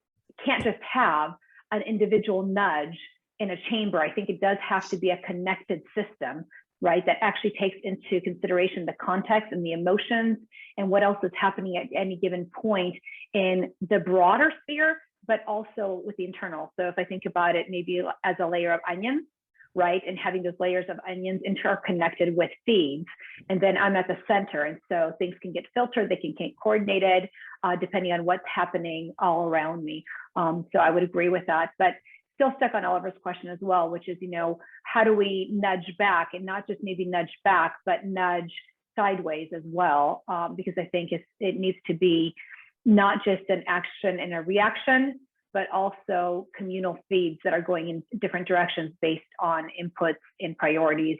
can't just have an individual nudge in a chamber. I think it does have to be a connected system, right? That actually takes into consideration the context and the emotions and what else is happening at any given point in the broader sphere, but also with the internal. So if I think about it maybe as a layer of onions, right? And having those layers of onions interconnected with feeds. And then I'm at the center. And so things can get filtered, they can get coordinated depending on what's happening all around me. So I would agree with that, but still stuck on Oliver's question as well, which is, how do we nudge back, and not just maybe nudge back, but nudge sideways as well? Because I think it needs to be not just an action and a reaction, but also communal feeds that are going in different directions based on inputs and priorities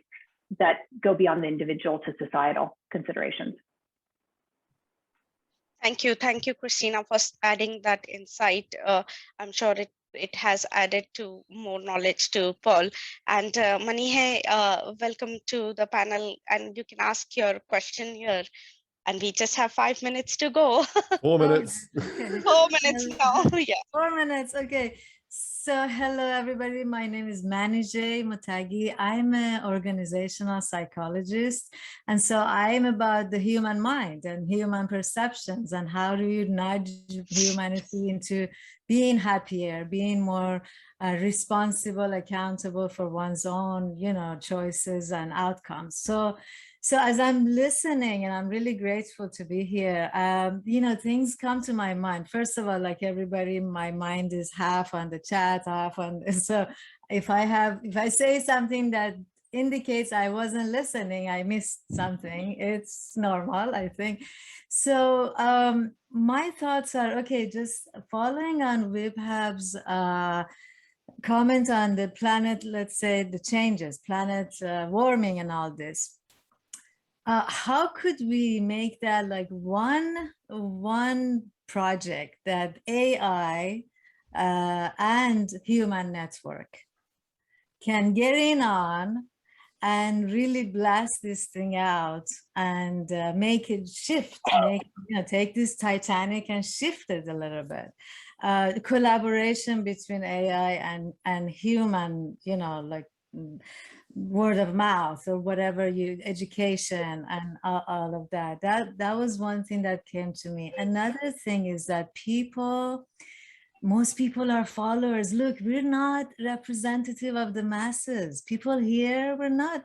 that go beyond the individual to societal considerations. Thank you. Thank you, Kristina, for adding that insight. I'm sure it has added to more knowledge to Paul. And Manihe, welcome to the panel, and you can ask your question here. And we just have 5 minutes to go. 4 minutes. Okay. 4 minutes now. Yeah. 4 minutes. Okay. So hello, everybody. My name is Manijay Mutagi. I'm an organizational psychologist. And so I'm about the human mind and human perceptions and how do you nudge humanity into being happier, being more responsible, accountable for one's own, choices and outcomes. So as I'm listening, and I'm really grateful to be here, things come to my mind. First of all, like everybody, my mind is half on the chat, half on. So if I say something that indicates I wasn't listening, I missed something, it's normal, I think. So my thoughts are, okay, just following on Wibhab's comment on the planet, let's say the changes, planet warming and all this. How could we make that like one project that AI and human network can get in on and really blast this thing out and make it shift, take this Titanic and shift it a little bit. Collaboration between AI and human, like word of mouth or whatever, education and all of that. That was one thing that came to me. Another thing is that most people are followers. Look, we're not representative of the masses. People here,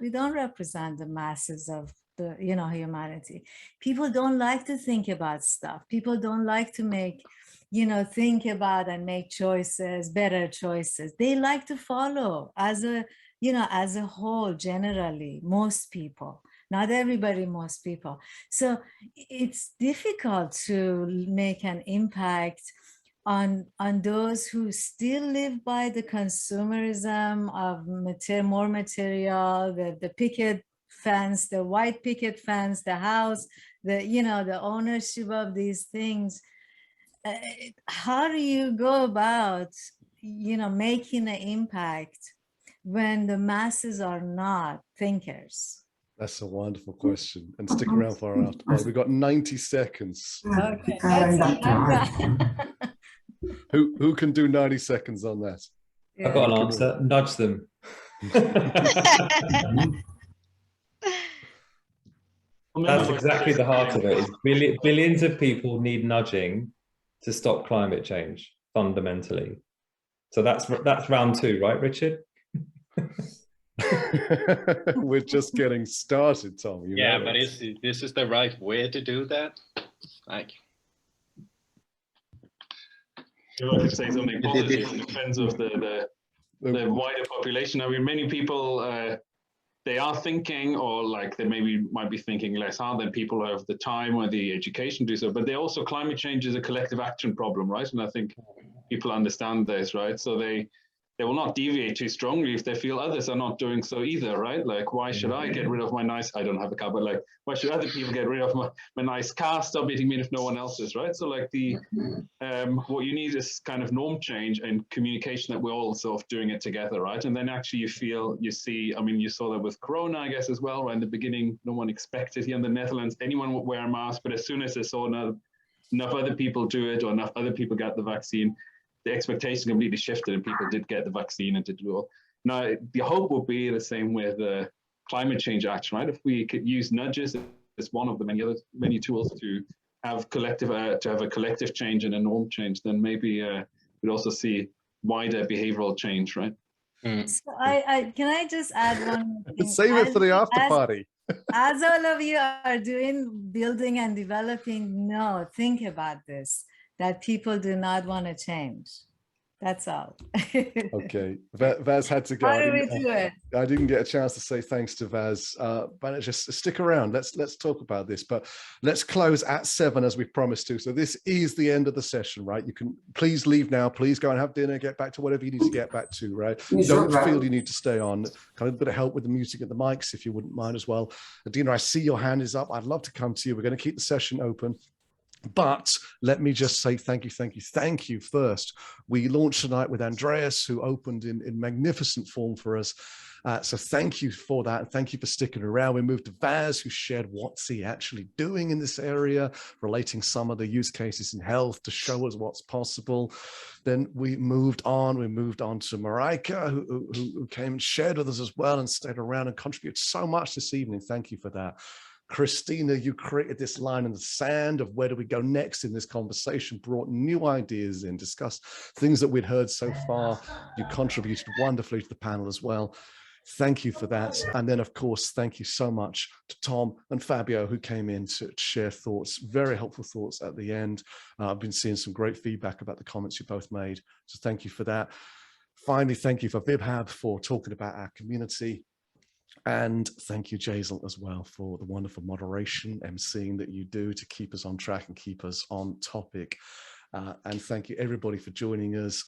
we don't represent the masses of the, humanity. People don't like to think about stuff. People don't like to make, think about and make choices, better choices. They like to follow as a whole, generally, most people, not everybody, most people. So it's difficult to make an impact on those who still live by the consumerism of more material, the picket fence, the white picket fence, the house, the ownership of these things. How do you go about, making an impact when the masses are not thinkers? That's a wonderful question. And stick around for our after. We've got 90 seconds. Okay. Who can do 90 seconds on that? I've got an answer. Nudge them. That's exactly the heart of it. Is billions of people need nudging to stop climate change fundamentally. So that's round 2, right, Richard? We're just getting started, Tom. Yeah, but this is the right way to do that? Like, you want to say something positive in defense of the wider population? I mean, many people they are thinking, or like they might be thinking less hard than people who have the time or the education to do so. But they also, climate change is a collective action problem, right? And I think people understand this, right? So they will not deviate too strongly if they feel others are not doing so either, right? Like, why should I get rid of my nice, I don't have a car, but like, why should other people get rid of my nice car, stop eating meat if no one else is, right? So like what you need is kind of norm change and communication that we're all sort of doing it together, right? And then actually you see, I mean, you saw that with Corona, I guess, as well, right? In the beginning, no one expected here in the Netherlands, anyone would wear a mask, but as soon as they saw enough other people do it, or enough other people got the vaccine, the expectation completely shifted and people did get the vaccine and did well. Now, the hope will be the same with climate change action, right? If we could use nudges as one of the many tools to have a collective change and a norm change, then maybe we'd also see wider behavioral change, right? So can I just add one more thing? Save it for the after party. As all of you are doing, building and developing, think about this, that people do not want to change. That's all. Okay, Vaz had to go. How do we do it? I didn't get a chance to say thanks to Vaz, but just stick around. Let's talk about this, but let's close at 7 as we promised to. So this is the end of the session, right? You can please leave now. Please go and have dinner. Get back to whatever you need to get back to, right? Don't feel you need to stay on. Kind of a bit of help with the music and the mics, if you wouldn't mind as well. Adina, I see your hand is up. I'd love to come to you. We're going to keep the session open. But let me just say thank you first. We launched tonight with Andreas, who opened in magnificent form for us. So thank you for that. And thank you for sticking around. We moved to Vaz, who shared what's he actually doing in this area, relating some of the use cases in health to show us what's possible. Then we moved on to Marika, who came and shared with us as well and stayed around and contributed so much this evening. Thank you for that. Kristina, you created this line in the sand of where do we go next in this conversation, brought new ideas in, discussed things that we'd heard so far. You contributed wonderfully to the panel as well. Thank you for that. And then, of course, thank you so much to Tom and Fabio, who came in to share thoughts, very helpful thoughts at the end. I've been seeing some great feedback about the comments you both made. So thank you for that. Finally, thank you for VibHab for talking about our community. And thank you, Jaisal, as well, for the wonderful moderation, emceeing that you do to keep us on track and keep us on topic. And thank you, everybody, for joining us.